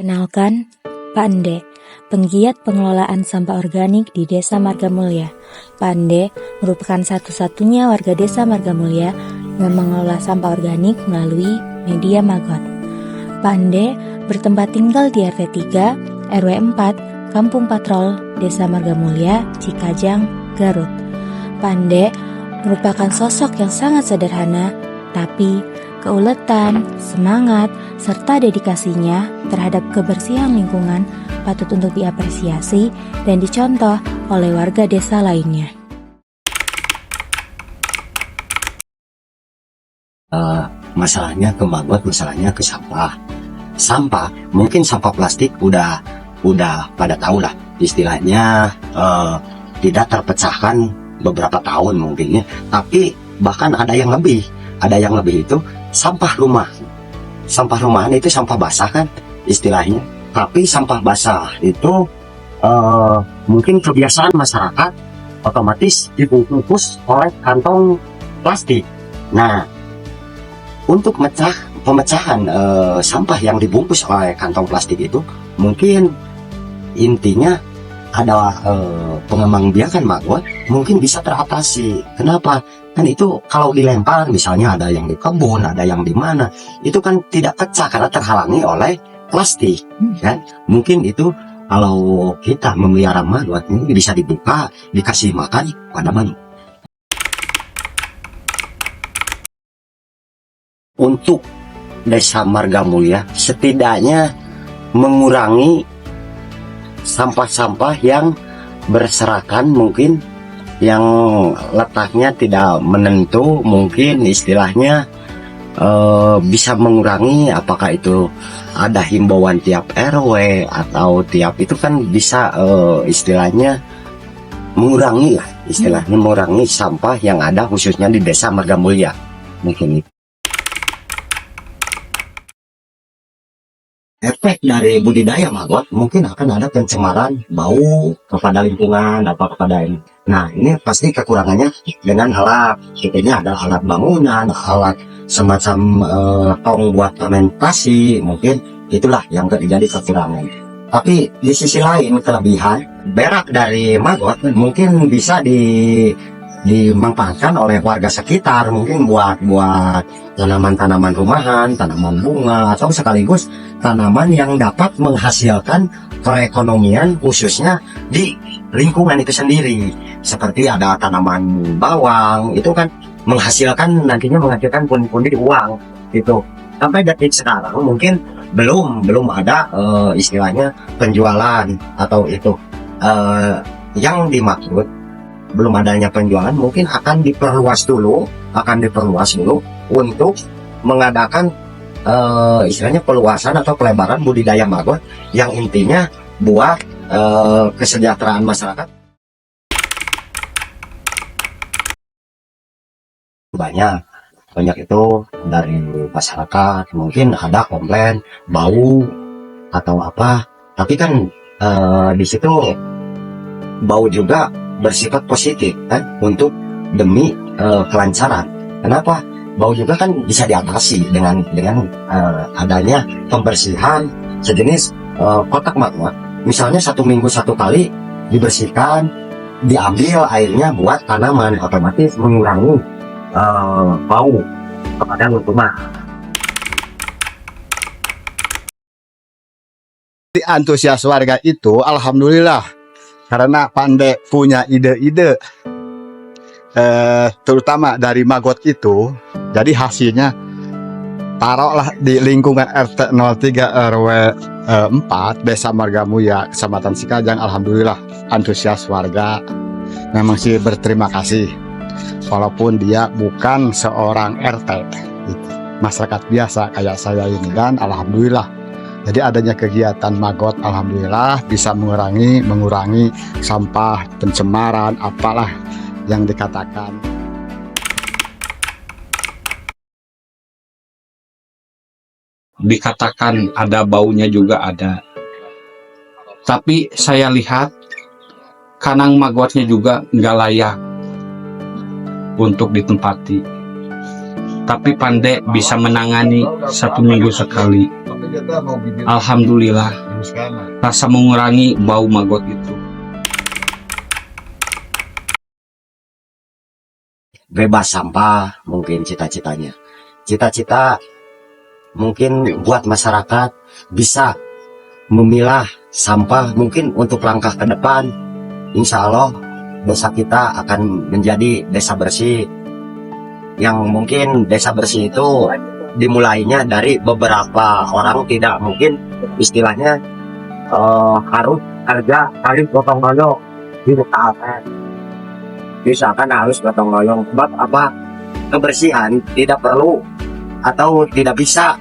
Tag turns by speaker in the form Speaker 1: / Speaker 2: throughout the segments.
Speaker 1: Kenalkan, Pak Ende, penggiat pengelolaan sampah organik di Desa Margamulya. Pak Ende merupakan satu-satunya warga Desa Margamulya yang mengelola sampah organik melalui media Maggot. Pak Ende bertempat tinggal di RT 3, RW 4, Kampung Patrol, Desa Margamulya, Cikajang, Garut. Pak Ende merupakan sosok yang sangat sederhana, tapi keuletan, semangat, serta dedikasinya terhadap kebersihan lingkungan patut untuk diapresiasi dan dicontoh oleh warga desa lainnya.
Speaker 2: Masalahnya ke Maggot, masalahnya ke sampah. Sampah, mungkin sampah plastik udah pada tahu lah istilahnya, tidak terpecahkan beberapa tahun mungkinnya, tapi bahkan ada yang lebih itu sampah rumahan itu sampah basah kan istilahnya. Tapi sampah basah itu mungkin kebiasaan masyarakat otomatis dibungkus oleh kantong plastik. Nah, untuk pemecahan sampah yang dibungkus oleh kantong plastik itu mungkin intinya ada pengembangbiakan Maggot mungkin bisa teratasi. Kenapa? Kan itu kalau dilempar misalnya ada yang di kebun, ada yang di mana, itu kan tidak pecah karena terhalangi oleh plastik kan. Mungkin itu kalau kita memelihara Maggot ini bisa dibuka, dikasih makan pada madu. Untuk Desa Margamulya setidaknya mengurangi sampah-sampah yang berserakan, mungkin yang letaknya tidak menentu, mungkin istilahnya bisa mengurangi. Apakah itu ada himbauan tiap RW atau tiap itu kan bisa istilahnya mengurangi lah, istilahnya mengurangi sampah yang ada khususnya di Desa Margamulya mungkin itu. Efek dari budidaya Maggot mungkin akan ada pencemaran bau kepada lingkungan, kepada ini. Nah, ini pasti kekurangannya dengan alat. Ini ada alat bangunan, alat semacam tong buat fermentasi, mungkin itulah yang terjadi kekurangan. Tapi di sisi lain kelebihan berak dari Maggot mungkin bisa dimanfaatkan oleh warga sekitar, mungkin buat tanaman-tanaman rumahan, tanaman bunga, atau sekaligus tanaman yang dapat menghasilkan perekonomian khususnya di lingkungan itu sendiri. Seperti ada tanaman bawang, itu kan nantinya menghasilkan pundi-pundi uang gitu. Sampai detik sekarang mungkin belum ada istilahnya penjualan atau itu yang dimaksud. Belum adanya penjualan, mungkin akan diperluas dulu untuk mengadakan istilahnya peluasan atau pelebaran budidaya Maggot yang intinya buat kesejahteraan masyarakat. Banyak itu dari masyarakat, mungkin ada komplain bau atau apa, tapi kan di situ bau juga bersifat positif kan, untuk demi kelancaran. Kenapa? Bau juga kan bisa diatasi dengan adanya pembersihan sejenis kotak Maggot. Misalnya 1 minggu 1 kali dibersihkan, diambil airnya buat tanaman, otomatis mengurangi bau kepada lingkungan.
Speaker 3: Di antusias warga itu alhamdulillah, karena Pande punya ide-ide terutama dari Maggot itu. Jadi hasilnya taruhlah di lingkungan RT 03 RW 4 Desa Margamulya, Kecamatan Cikajang. Alhamdulillah antusias warga memang sih berterima kasih, walaupun dia bukan seorang RT gitu, masyarakat biasa kayak saya ini. Dan alhamdulillah jadi adanya kegiatan Maggot alhamdulillah bisa mengurangi sampah, pencemaran, apalah yang dikatakan.
Speaker 4: Dikatakan ada baunya juga ada. Tapi saya lihat kandang Maggotnya juga nggak layak untuk ditempati. tapi Pande bisa menangani 1 minggu sekali. Alhamdulillah, rasa mengurangi bau maggot itu.
Speaker 2: Bebas sampah mungkin cita-citanya. Cita-cita mungkin buat masyarakat bisa memilah sampah mungkin untuk langkah ke depan. Insya Allah desa kita akan menjadi desa bersih. Yang mungkin desa bersih itu dimulainya dari beberapa orang, tidak mungkin istilahnya harus harga tarif gotong royong ditetapkan. Misalkan harus gotong royong, sebab apa, kebersihan tidak perlu atau tidak bisa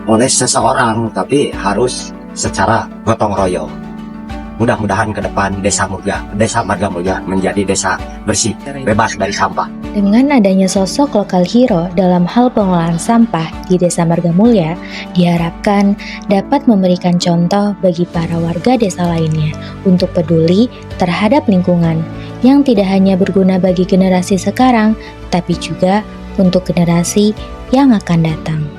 Speaker 2: oleh seseorang, tapi harus secara gotong royong. Mudah-mudahan ke depan desa Marga Mulia menjadi desa bersih, bebas dari sampah.
Speaker 1: Dengan adanya sosok lokal hero dalam hal pengelolaan sampah di Desa Marga Mulia, diharapkan dapat memberikan contoh bagi para warga desa lainnya untuk peduli terhadap lingkungan yang tidak hanya berguna bagi generasi sekarang, tapi juga untuk generasi yang akan datang.